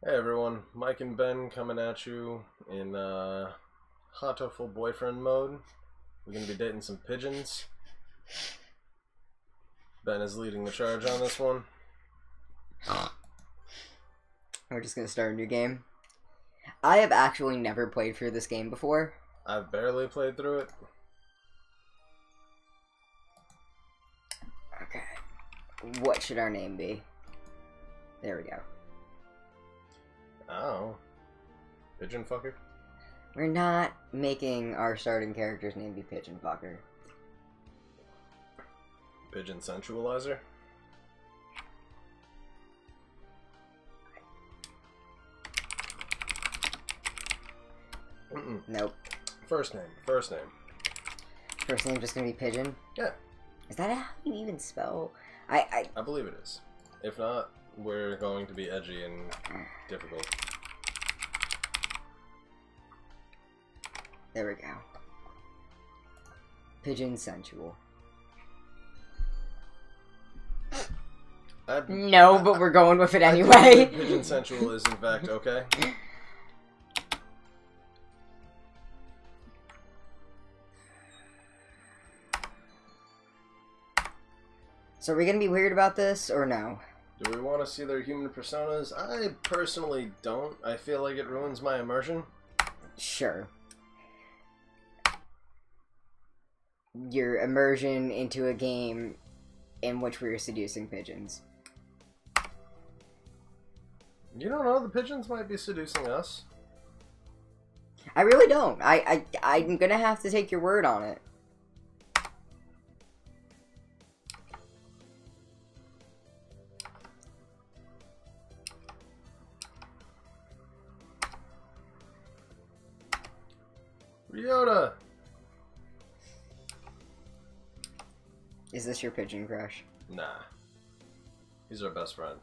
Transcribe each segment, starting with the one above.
Hey everyone, Mike and Ben coming at you in Hatoful boyfriend mode. We're gonna be dating some pigeons. Ben is leading the charge on this one. We're just gonna start a new game. I have actually never played through this game before. I've barely played through it. Okay. What should our name be? There we go. Oh. Pigeon fucker? We're not making our starting character's name be Pigeon Fucker. Pigeon sensualizer? Nope. First name. First name just gonna be Pigeon? Yeah. Is that how you even spell? I believe it is. If not, we're going to be edgy and difficult. There we go. Pigeon sensual. No, but we're going with it anyway. Pigeon sensual is in fact okay. So are we gonna be weird about this, or no? Do we want to see their human personas? I personally don't. I feel like it ruins my immersion. Sure. Your immersion into a game in which we are seducing pigeons. You don't know, the pigeons might be seducing us. I really don't. I'm gonna have to take your word on it. Ryota! Is this your pigeon crush? Nah. He's our best friend.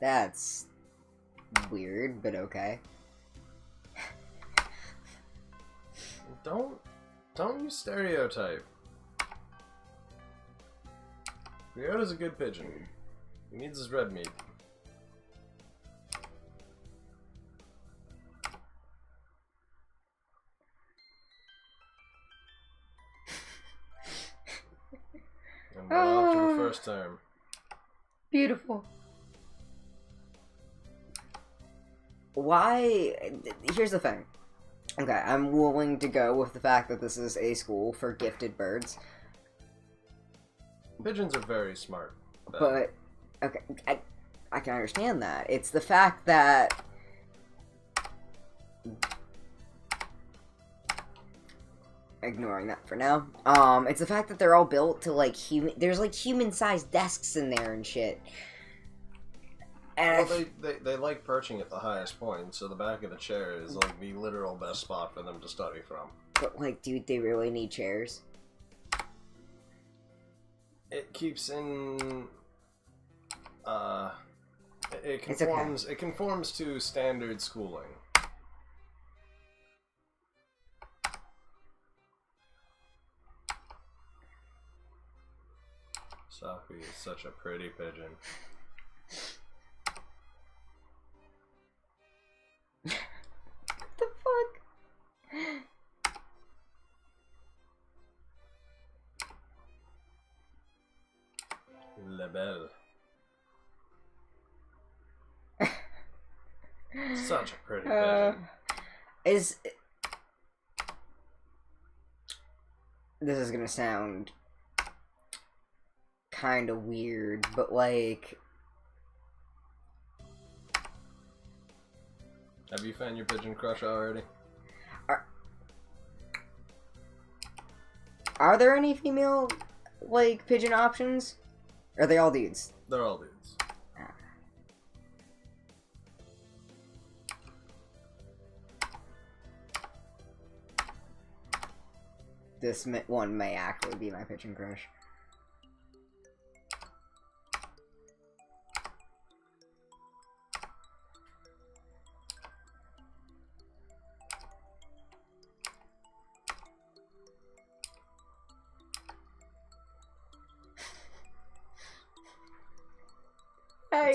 That's weird, but okay. Don't you stereotype. Ryota's a good pigeon. He needs his red meat. And we're off to the first term. Beautiful. Why? Here's the thing. Okay, I'm willing to go with the fact that this is a school for gifted birds. Pigeons are very smart. But, okay, I can understand that. It's the fact that... Ignoring that for now. It's the fact that they're all built to, like, there's, like, human-sized desks in there and shit. And well, they like perching at the highest point, so the back of the chair is, like, the literal best spot for them to study from. But, like, dude, they really need chairs. It keeps in... It conforms to standard schooling. Safi is such a pretty pigeon. What the fuck? La Belle. Such a pretty pigeon. This is gonna sound kind of weird, but like... Have you found your pigeon crush already? Are there any female, like, pigeon options? Or are they all dudes? They're all dudes. This one may actually be my pigeon crush.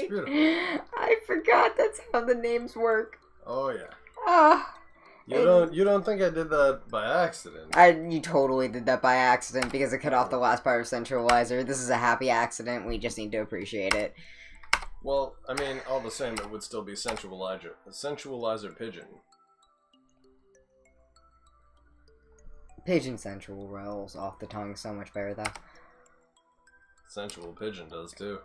right. It's beautiful. I forgot that's how the names work. Oh yeah. Ah. You don't think I did that by accident? You totally did that by accident because it cut off the last part of Centralizer. This is a happy accident. We just need to appreciate it. Well, I mean, all the same, it would still be Centralizer Pigeon. Pigeon Central rolls off the tongue so much better, though. Sensual Pigeon does, too.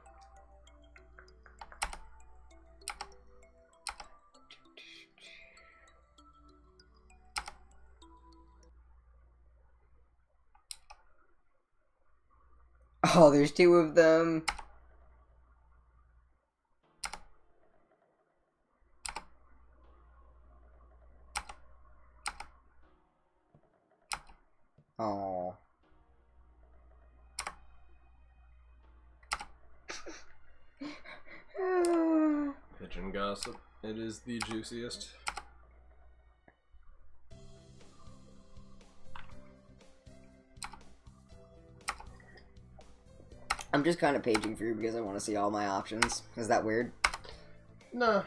Oh, there's two of them. Oh. Pigeon gossip. It is the juiciest. I'm just kind of paging through because I want to see all my options. Is that weird? Nah.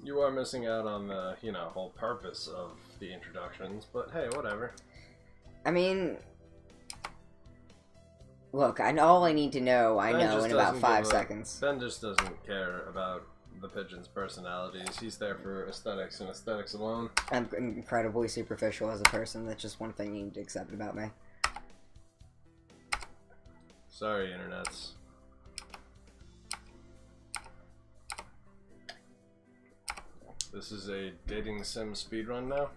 You are missing out on the, whole purpose of the introductions, but hey, whatever. I mean, look, all I need to know, I know in about 5 seconds. Ben just doesn't care about the pigeons' personalities. He's there for aesthetics and aesthetics alone. I'm incredibly superficial as a person. That's just one thing you need to accept about me. Sorry, internets. This is a dating sim speedrun now.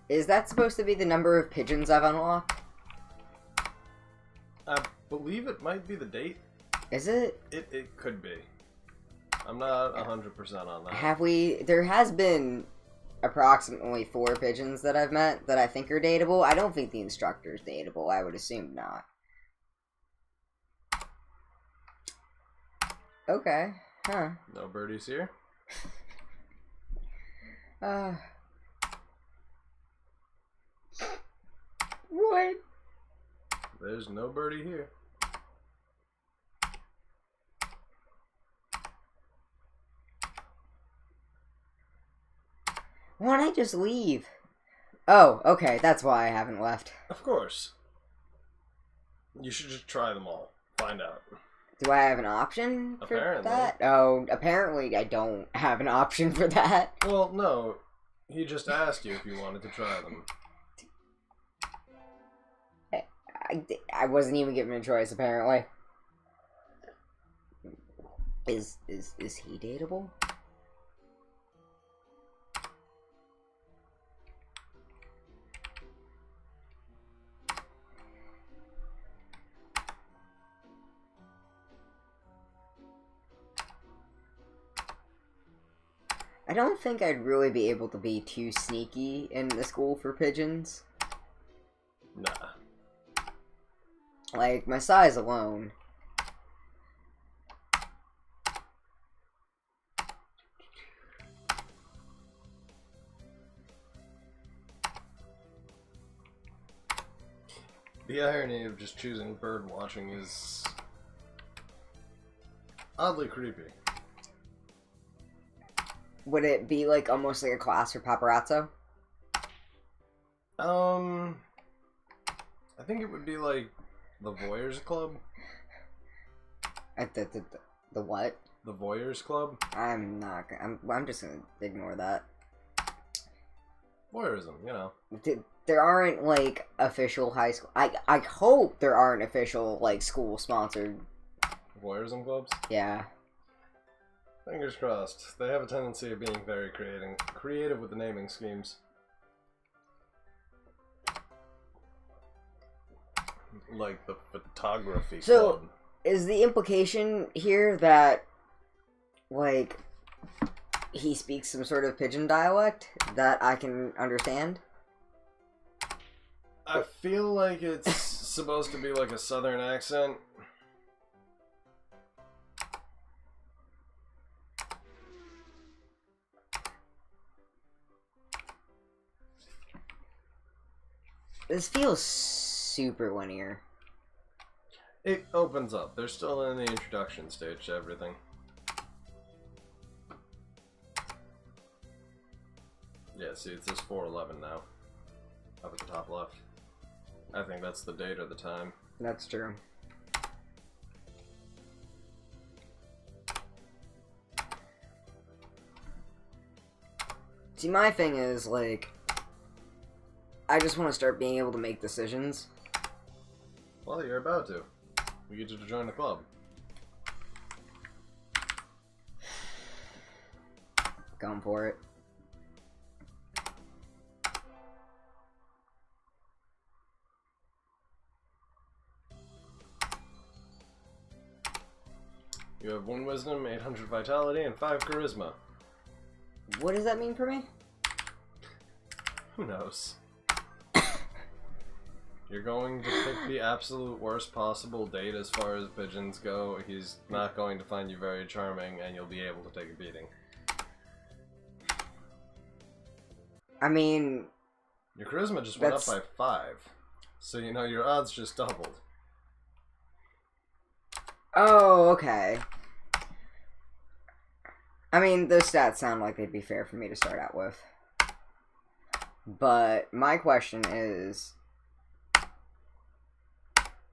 Is that supposed to be the number of pigeons I've unlocked? I believe it might be the date. Is it? It could be. I'm not 100% on that. There has been approximately 4 pigeons that I've met that I think are dateable. I don't think the instructor's dateable. I would assume not. Okay. Huh. No birdies here? What? There's no birdie here. Why don't I just leave? Oh, okay, that's why I haven't left. Of course. You should just try them all. Find out. Do I have an option for Apparently. that? Oh, apparently I don't have an option for that. Well, no. He just asked you if you wanted to try them. I wasn't even given a choice, apparently. Is he dateable? I don't think I'd really be able to be too sneaky in the school for pigeons. Nah. Like, my size alone. The irony of just choosing bird watching is oddly creepy. Would it be like almost like a class for paparazzo? I think it would be like the Voyeurs Club. The what? The Voyeurs Club. I'm just gonna ignore that. Voyeurism, There aren't like official high school. I hope there aren't official like school sponsored Voyeurism clubs. Yeah. Fingers crossed. They have a tendency of being very creative with the naming schemes. Like the photography club. Is the implication here that, like, he speaks some sort of pigeon dialect that I can understand? I feel like it's supposed to be like a southern accent. This feels super linear. It opens up. They're still in the introduction stage to everything. Yeah, see, it says 411 now. Up at the top left. I think that's the date or the time. That's true. See, my thing is, like, I just want to start being able to make decisions. Well, you're about to. We get you to join the club. Going for it. You have 1 wisdom, 800 vitality, and 5 charisma. What does that mean for me? Who knows? You're going to pick the absolute worst possible date as far as pigeons go. He's not going to find you very charming, and you'll be able to take a beating. I mean... Your charisma just went up by 5. So, you know, your odds just doubled. Oh, okay. I mean, those stats sound like they'd be fair for me to start out with. But my question is...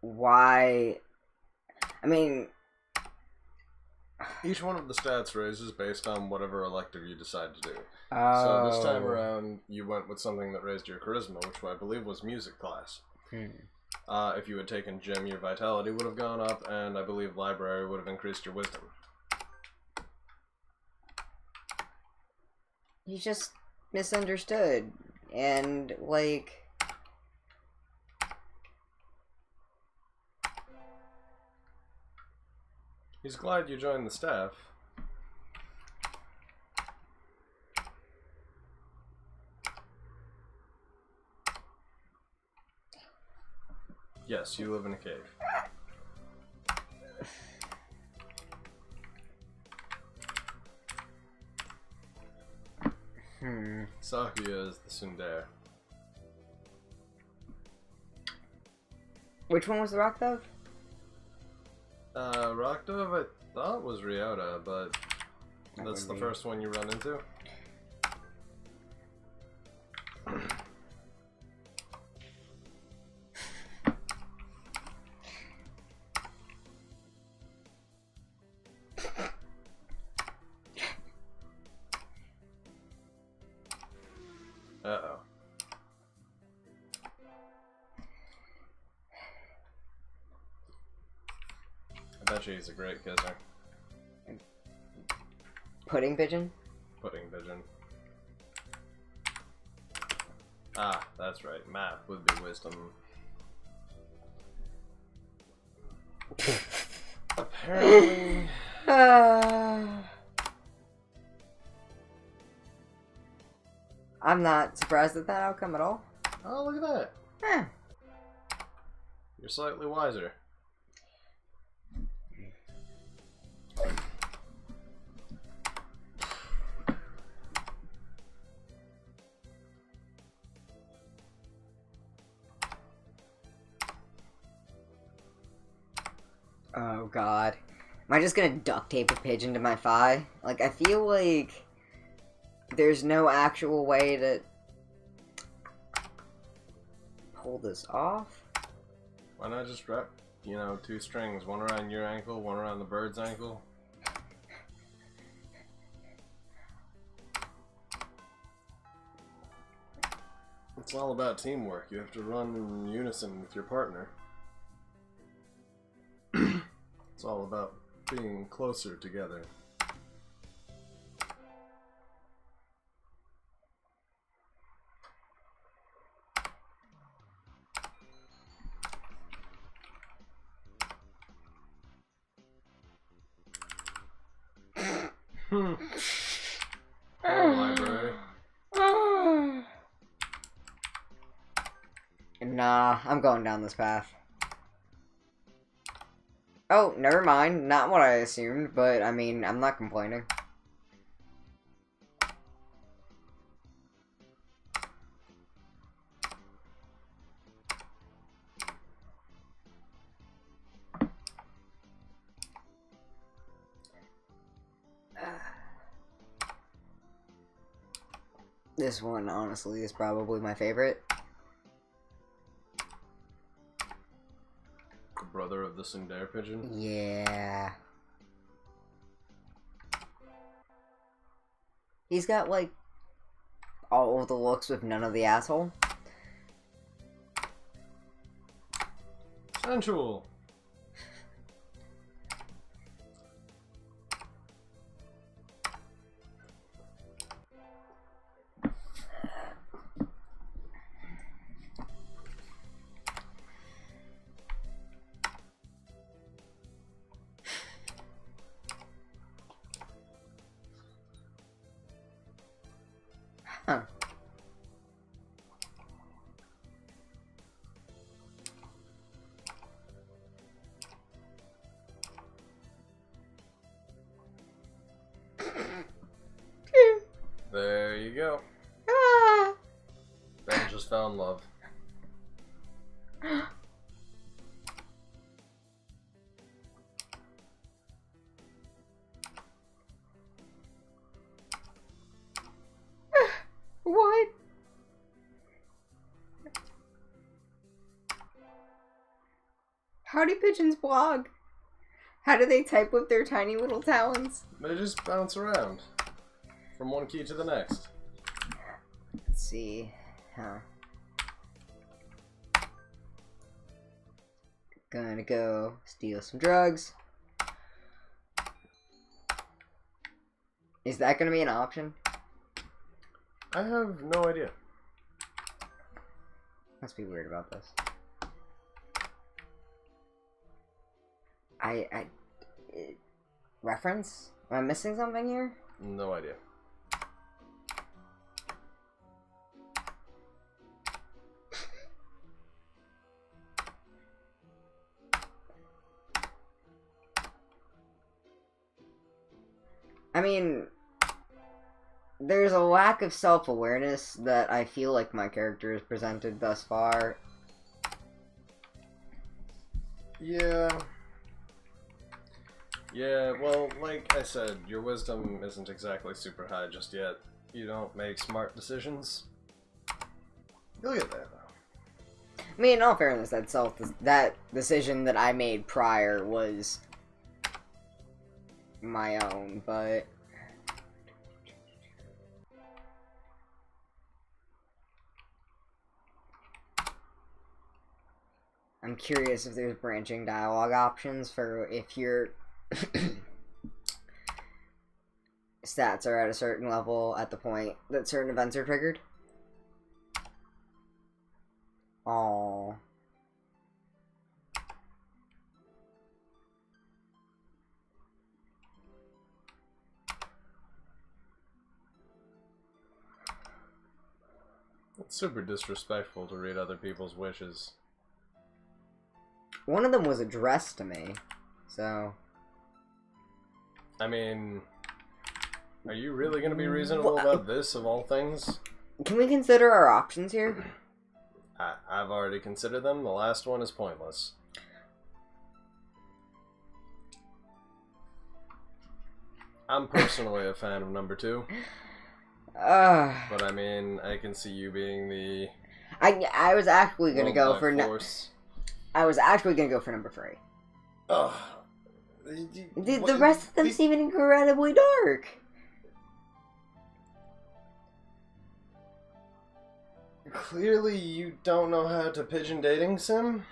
why... I mean... Each one of the stats raises based on whatever elective you decide to do. Oh. So this time around, you went with something that raised your charisma, which I believe was music class. If you had taken gym, your vitality would have gone up, and I believe library would have increased your wisdom. You just misunderstood. And, like... He's glad you joined the staff. Yes, you live in a cave. Sakuya is the tsundere. Which one was the rock dove? Rock Dove I thought was Ryota, but that's the first one you run into. Uh-oh. I bet you he's a great kisser. Pudding pigeon? Pudding pigeon. Ah, that's right. Math would be wisdom. Apparently... I'm not surprised at that outcome at all. Oh, look at that. Huh. You're slightly wiser. Oh god. Am I just gonna duct tape a pigeon to my thigh? Like, I feel like there's no actual way to pull this off. Why not just wrap, you know, 2 strings, one around your ankle, one around the bird's ankle? It's all about teamwork. You have to run in unison with your partner. It's all about being closer together. Library. Nah, I'm going down this path. Oh, never mind. Not what I assumed, but I mean, I'm not complaining. This one, honestly, is probably my favorite. The brother of the Sundar pigeon? Yeah. He's got, like, all of the looks with none of the asshole. Sensual. Huh. There you go. Ah. Ben just found love. What? How do pigeons blog? How do they type with their tiny little talons? They just bounce around from one key to the next. Let's see. Huh. Gonna go steal some drugs. Is that gonna be an option? I have no idea. Must be weird about this. Reference? Am I missing something here? No idea. I mean, there's a lack of self-awareness that I feel like my character has presented thus far. Yeah. Yeah, well, like I said, your wisdom isn't exactly super high just yet. You don't make smart decisions. You'll get there, though. I mean, in all fairness, that decision that I made prior was my own, but I'm curious if there's branching dialogue options for if your stats are at a certain level at the point that certain events are triggered. Aww. It's super disrespectful to read other people's wishes. One of them was addressed to me, so... I mean, are you really going to be reasonable about this, of all things? Can we consider our options here? I've already considered them. The last one is pointless. I'm personally a fan of number 2. But I mean, I can see you being the... I was actually gonna go for... force. I was actually gonna go for number 3. Ugh. The rest of them seem incredibly dark. Clearly you don't know how to pigeon dating sim.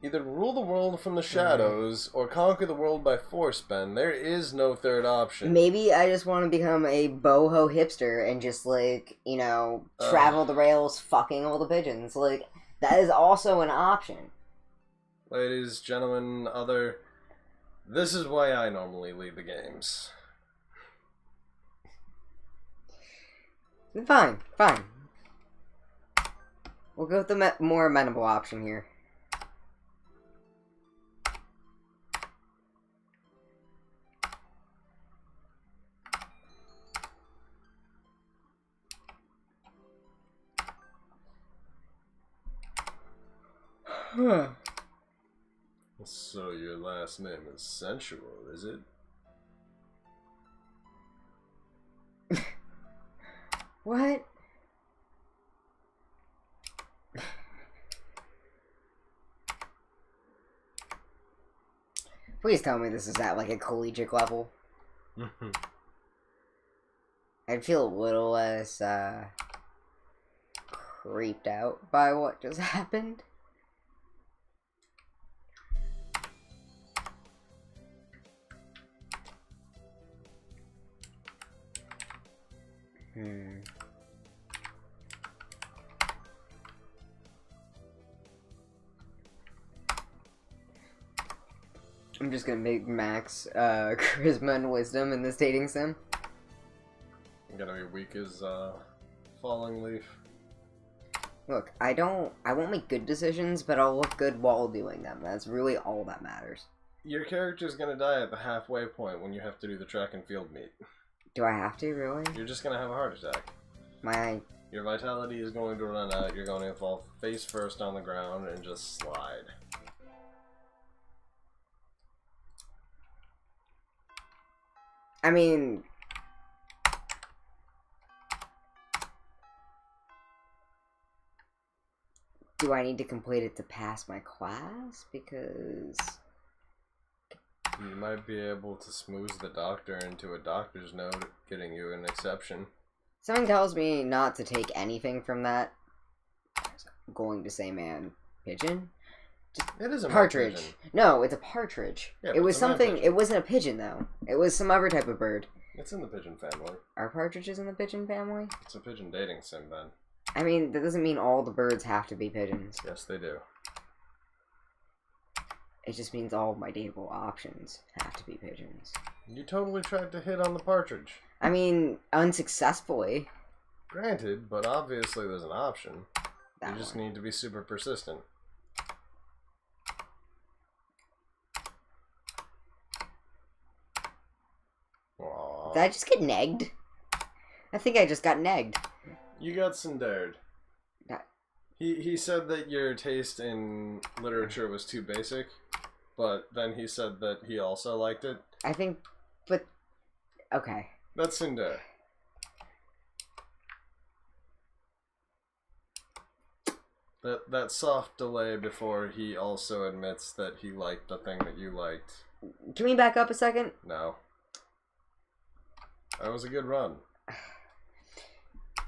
Either rule the world from the shadows or conquer the world by force, Ben. There is no third option. Maybe I just want to become a boho hipster and just, like, you know, travel the rails fucking all the pigeons. Like, that is also an option. Ladies, gentlemen, this is why I normally lead the games. Fine, fine. We'll go with the more amenable option here. Huh. So your last name is Sensual, is it? What? Please tell me this is at, like, a collegiate level. I'd feel a little less, creeped out by what just happened. I'm just gonna make max charisma and wisdom in this dating sim. I'm gonna be weak as falling leaf. Look, I won't make good decisions, but I'll look good while doing them. That's really all that matters. Your character's gonna die at the halfway point when you have to do the track and field meet. Do I have to, really? You're just gonna have a heart attack. Your vitality is going to run out, you're going to fall face first on the ground and just slide. I mean... Do I need to complete it to pass my class? Because... You might be able to smooth the doctor into a doctor's note, getting you an exception. Something tells me not to take anything from that. I'm going to say man. Pigeon? It is a partridge. pigeon. No, it's a partridge. Yeah, it was something. It wasn't a pigeon, though. It was some other type of bird. It's in the pigeon family. Are partridges in the pigeon family? It's a pigeon dating sim, Ben. I mean, that doesn't mean all the birds have to be pigeons. Yes, they do. It just means all of my dateable options have to be pigeons. You totally tried to hit on the partridge. I mean, unsuccessfully. Granted, but obviously there's an option. You just need to be super persistent. Aww. Did I just get negged? I think I just got negged. You got cindered. He said that your taste in literature was too basic, but then he said that he also liked it. I think, but okay. That's cinder. That soft delay before he also admits that he liked the thing that you liked. Can we back up a second? No. That was a good run.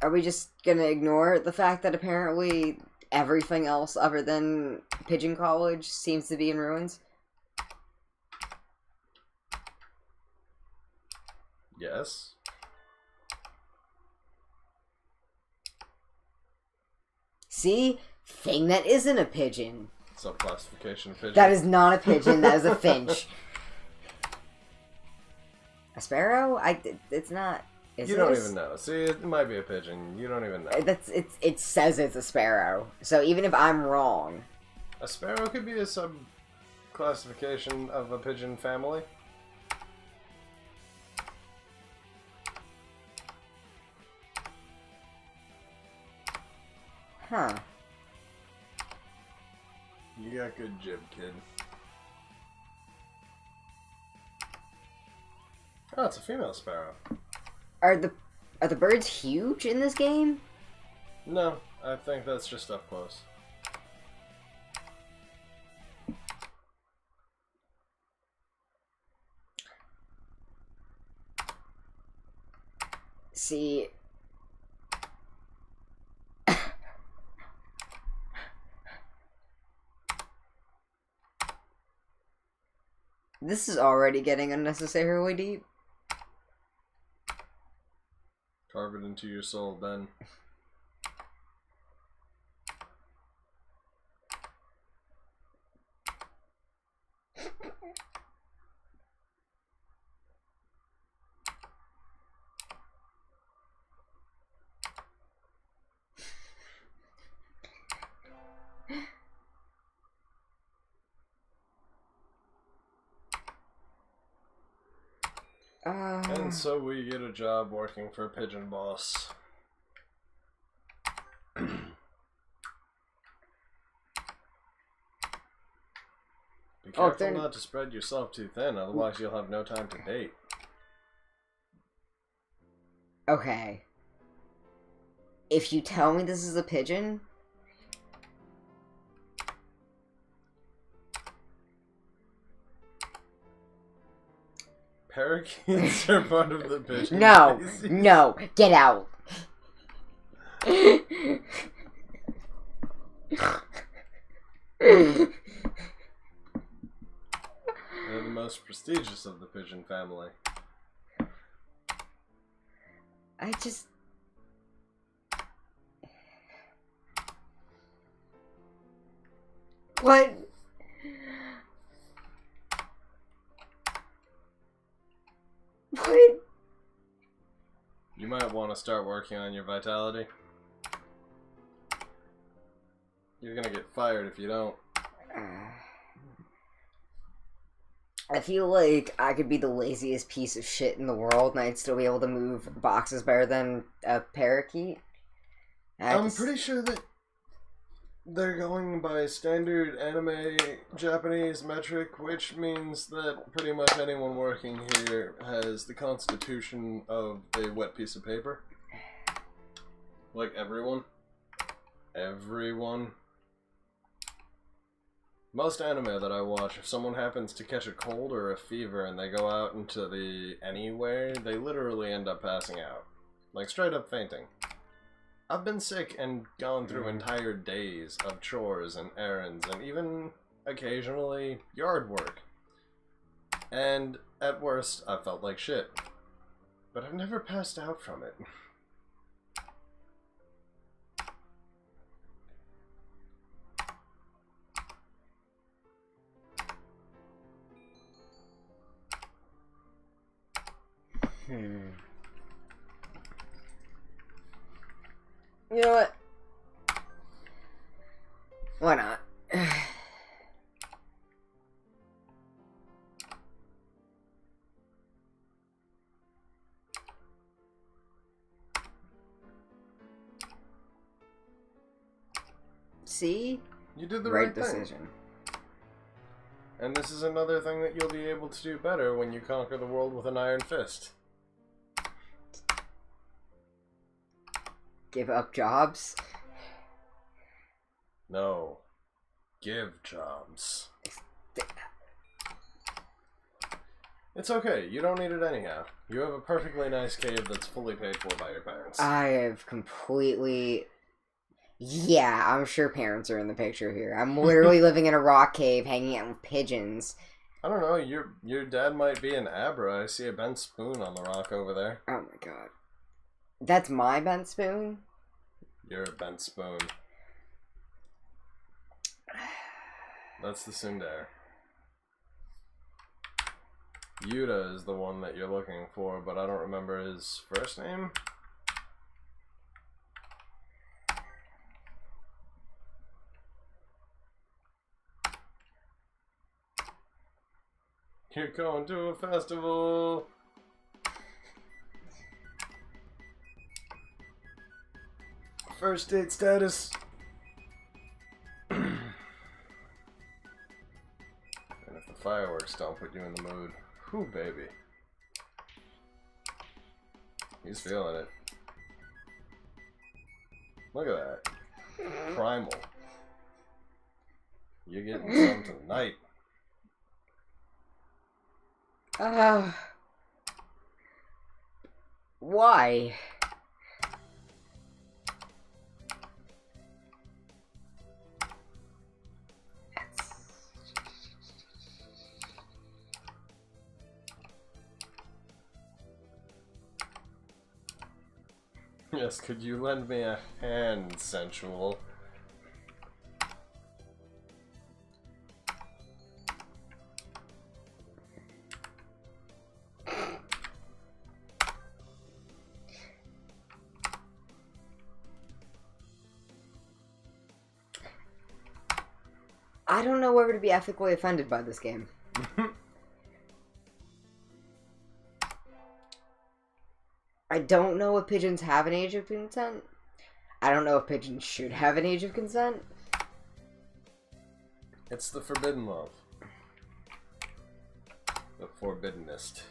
Are we just gonna ignore the fact that apparently everything else other than Pigeon College seems to be in ruins? Yes. See? Thing that isn't a pigeon. Subclassification of pigeon. That is not a pigeon, that is a finch. A sparrow? It's not... You don't even know. See, it might be a pigeon. You don't even know. It says it's a sparrow. So even if I'm wrong... A sparrow could be a sub-classification of a pigeon family. Huh. You got good jib, kid. Oh, it's a female sparrow. Are the birds huge in this game? No, I think that's just up close. See... This is already getting unnecessarily deep. Carve it into your soul, Ben. And so we get a job working for a pigeon boss. Be careful not to spread yourself too thin, otherwise you'll have no time to date. Okay. if you tell me this is a pigeon... Parakeets are part of the pigeon No! species. No! Get out! They're the most prestigious of the pigeon family. I just... What? What? You might want to start working on your vitality. You're gonna get fired if you don't. I feel like I could be the laziest piece of shit in the world and I'd still be able to move boxes better than a parakeet. I'm pretty sure that they're going by standard anime Japanese metric, which means that pretty much anyone working here has the constitution of a wet piece of paper. Like everyone. Everyone. Most anime that I watch, if someone happens to catch a cold or a fever and they go out into the anywhere, they literally end up passing out. Like straight up fainting. I've been sick and gone through entire days of chores and errands and even occasionally yard work. And at worst, I felt like shit. But I've never passed out from it. You know what? Why not? See? You did the right thing. decision. And this is another thing that you'll be able to do better when you conquer the world with an iron fist. Give up jobs? No. Give jobs. It's okay, you don't need it anyhow. You have a perfectly nice cave that's fully paid for by your parents. I have completely... Yeah, I'm sure parents are in the picture here. I'm literally living in a rock cave, hanging out with pigeons. I don't know, your dad might be an Abra. I see a bent spoon on the rock over there. Oh my god. That's my bent spoon? You're a bent spoon. That's the tsundere. Yuta is the one that you're looking for, but I don't remember his first name. You're going to a festival! First date status! And if the fireworks don't put you in the mood, whew, baby. He's feeling it. Look at that. Primal. You're getting some tonight. Why? Yes, could you lend me a hand, sensual? I don't know whether to be ethically offended by this game. I don't know if pigeons have an age of consent. I don't know if pigeons should have an age of consent. It's the forbidden love. The forbiddenest.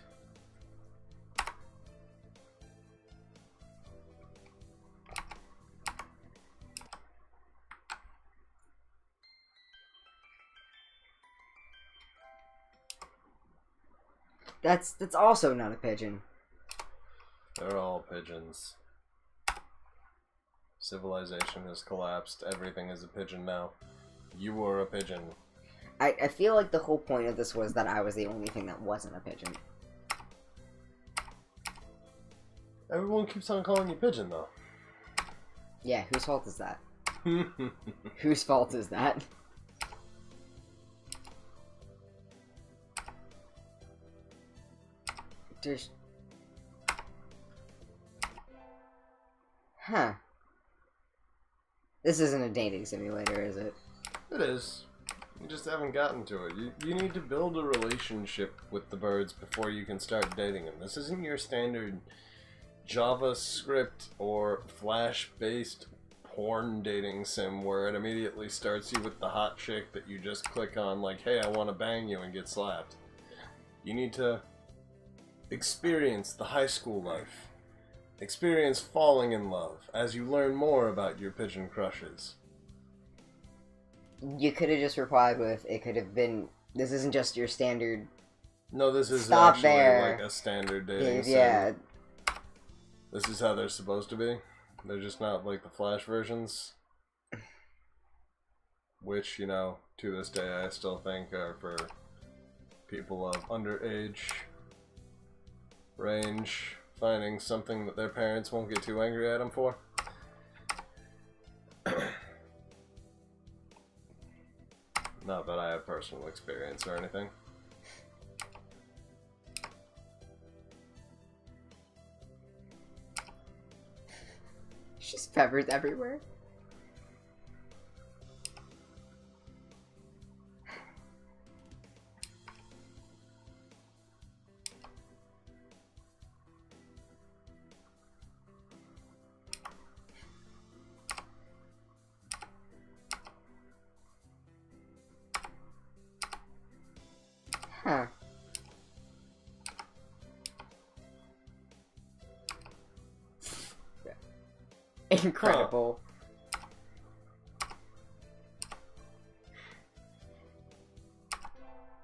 That's also not a pigeon. They're all pigeons. Civilization has collapsed. Everything is a pigeon now. You were a pigeon. I feel like the whole point of this was that I was the only thing that wasn't a pigeon. Everyone keeps on calling you pigeon, though. Yeah, whose fault is that? Whose fault is that? There's... Huh. This isn't a dating simulator, is it? It is. You just haven't gotten to it. You need to build a relationship with the birds before you can start dating them. This isn't your standard JavaScript or Flash-based porn dating sim where it immediately starts you with the hot chick that you just click on like, hey, I want to bang you, and get slapped. You need to experience the high school life. Experience falling in love as you learn more about your pigeon crushes. You could have just replied with, it could have been, this isn't just your standard... No, this is Stop actually there. like a standard dating sim. Yeah. This is how they're supposed to be. They're just not like the Flash versions. Which, you know, to this day I still think are for people of underage range finding something that their parents won't get too angry at them for. Not that I have personal experience or anything. It's just feathers everywhere. Huh. Incredible.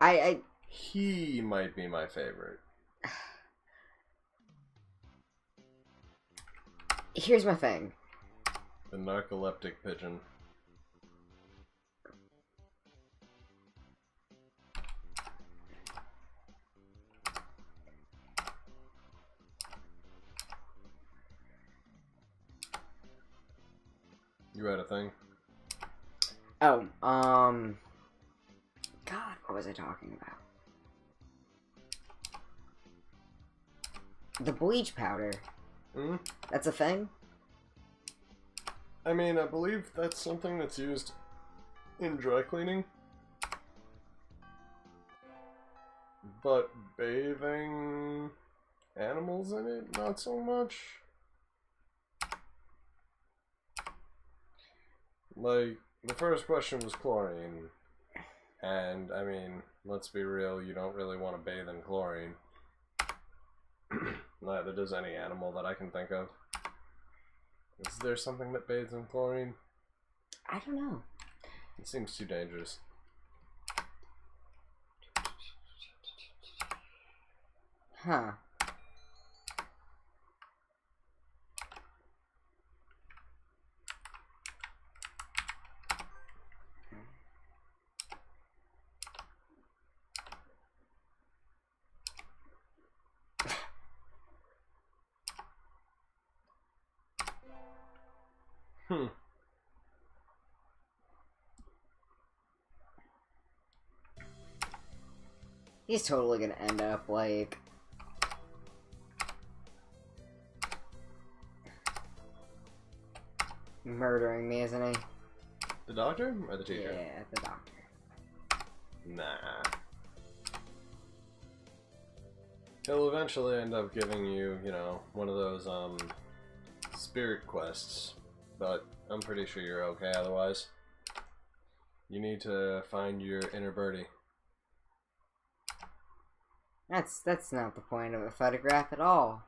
I He might be my favorite. Here's my thing. The narcoleptic pigeon. You had a thing? Oh, God, what was I talking about? The bleach powder. Hmm? That's a thing? I mean, I believe that's something that's used in dry cleaning. But bathing animals in it, not so much. Like, the first question was chlorine. And, I mean, let's be real, you don't really want to bathe in chlorine. Neither does any animal that I can think of. Is there something that bathes in chlorine? I don't know. It seems too dangerous. Huh. Hmm. He's totally gonna end up, like... murdering me, isn't he? The doctor or the teacher? Yeah, the doctor. Nah. He'll eventually end up giving you, you know, one of those, spirit quests. But I'm pretty sure you're okay otherwise. You need to find your inner birdie. That's not the point of a photograph at all.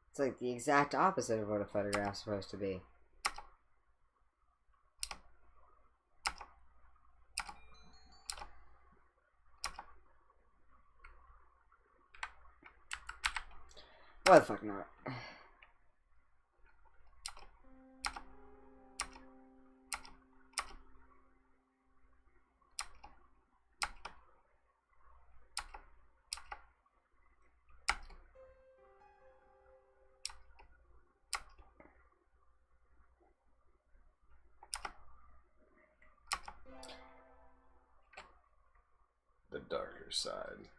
It's like the exact opposite of what a photograph's supposed to be. Why the fuck not? The darker side.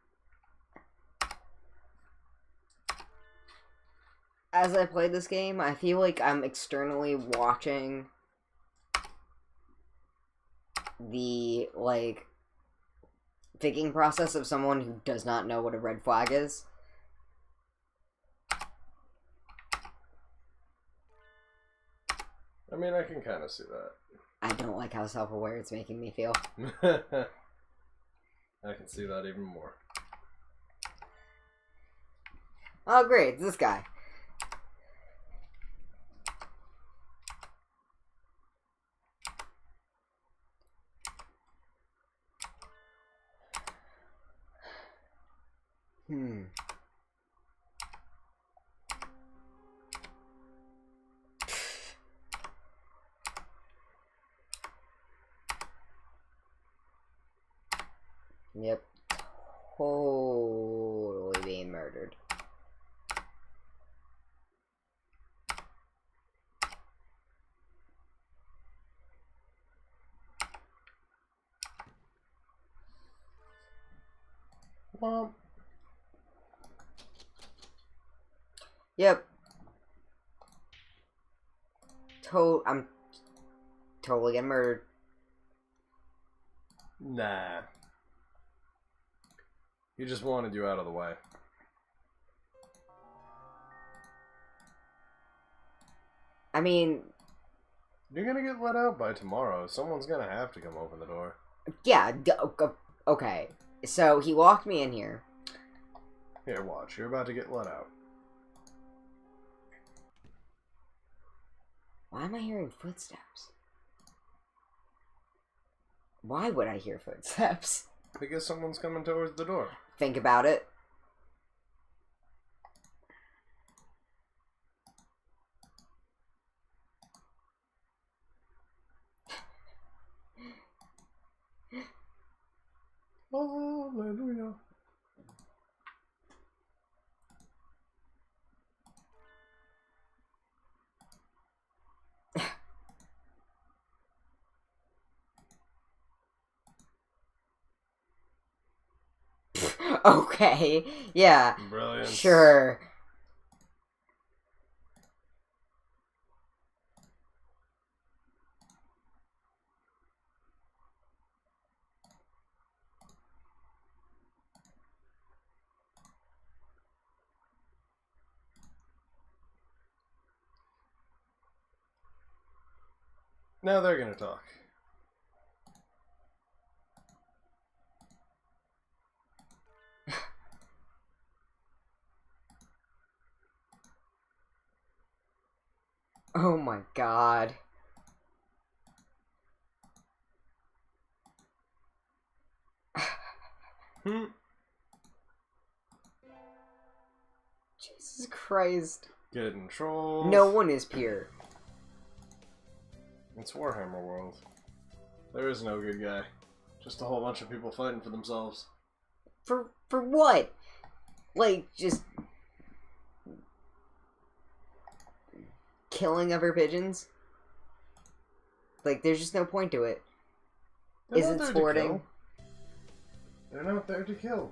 As I play this game, I feel like I'm externally watching the, like, thinking process of someone who does not know what a red flag is. I mean, I can kind of see that. I don't like how self-aware it's making me feel. I can see that even more. Oh, great, it's this guy. Yep. Totally being murdered. Well, yep. I'm totally getting murdered. nah. He just wanted you out of the way. I mean... You're gonna get let out by tomorrow. Someone's gonna have to come open the door. Yeah, okay. So, he locked me in here. Here, watch. You're about to get let out. Why am I hearing footsteps? Why would I hear footsteps? Because someone's coming towards the door. Think about it. Hallelujah. Okay, yeah. Brilliant. Sure. Now they're gonna talk. Oh my god. Jesus Christ. Getting trolls. No one is pure. It's Warhammer World. There is no good guy. Just a whole bunch of people fighting for themselves. For what? Like, just... killing other pigeons? Like, there's just no point to it. They're Is not it there to sporting? kill. They're not there to kill.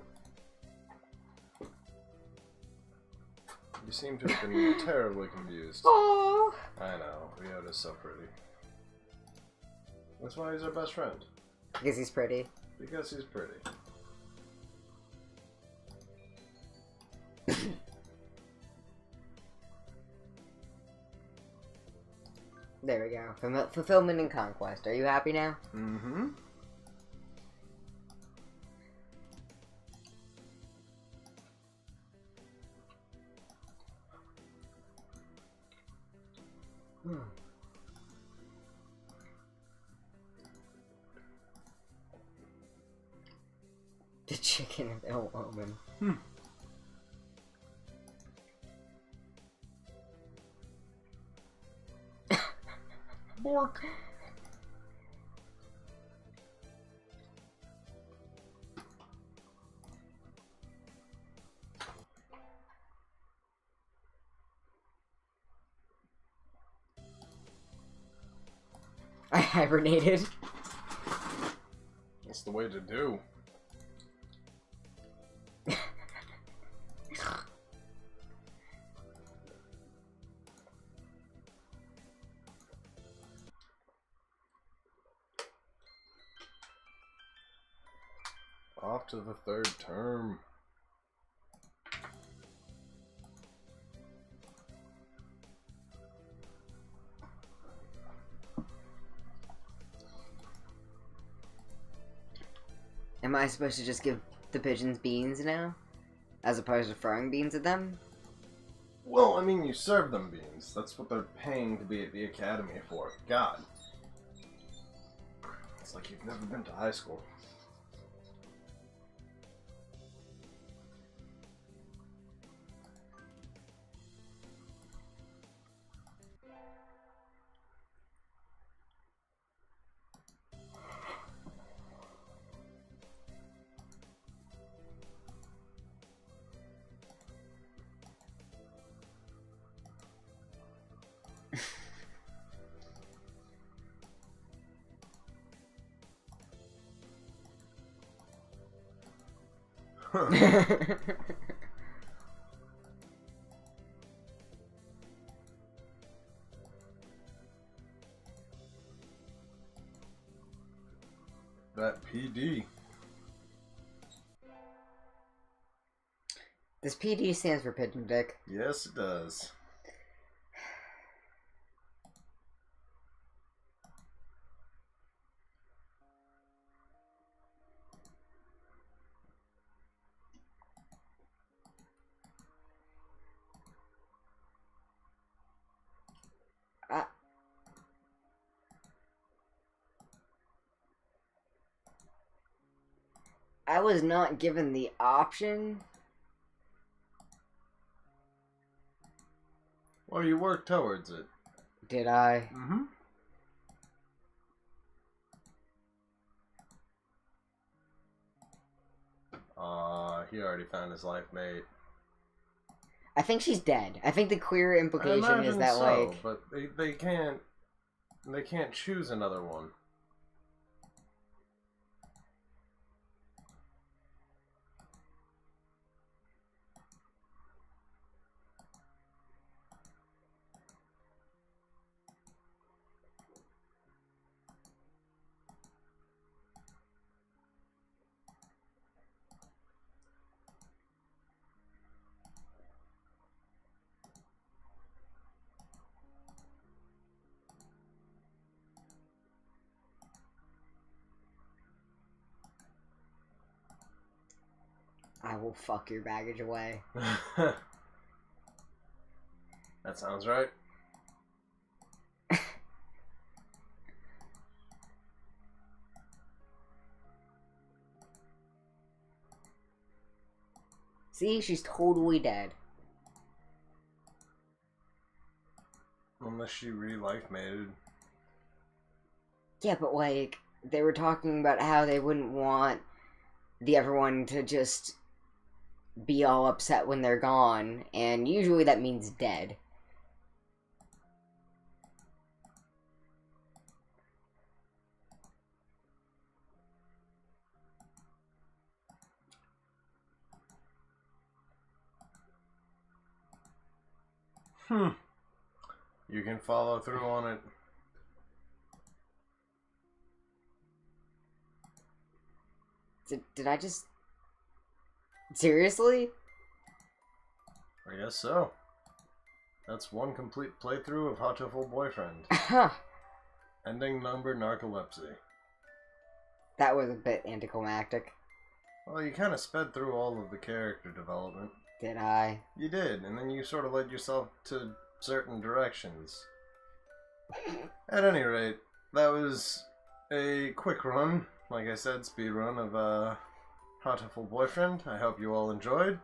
You seem to have been terribly confused. Oh. I know. Ryota's so pretty. That's why he's our best friend. Because he's pretty. Because he's pretty. There we go. Fulfillment and conquest. Are you happy now? Mm-hmm. The chicken of ill omen. Bork. I hibernated. That's the way to do. Off to the third term. Am I supposed to just give the pigeons beans now? As opposed to throwing beans at them? Well, I mean, you serve them beans. That's what they're paying to be at the academy for. God. It's like you've never been to high school. That PD. This PD stands for pigeon dick. Yes, it does. I was not given the option. Well, you work towards it. Did I? Mm-hmm. He already found his life mate. I think she's dead. I think the queer implication is that, so, like... but they can't choose another one. I will fuck your baggage away. That sounds right. See, she's totally dead. Unless she re-life mated. Yeah, but like, they were talking about how they wouldn't want everyone to just be all upset when they're gone, and usually that means dead. You can follow through on it. Did I just... Seriously? I guess so. That's one complete playthrough of Hatoful Boyfriend. Huh. Ending number narcolepsy. That was a bit anticlimactic. Well, you kind of sped through all of the character development. Did I? You did, and then you sort of led yourself to certain directions. At any rate, that was a quick run, like I said, speed run of Hatoful Boyfriend. I hope you all enjoyed.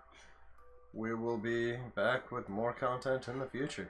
We will be back with more content in the future.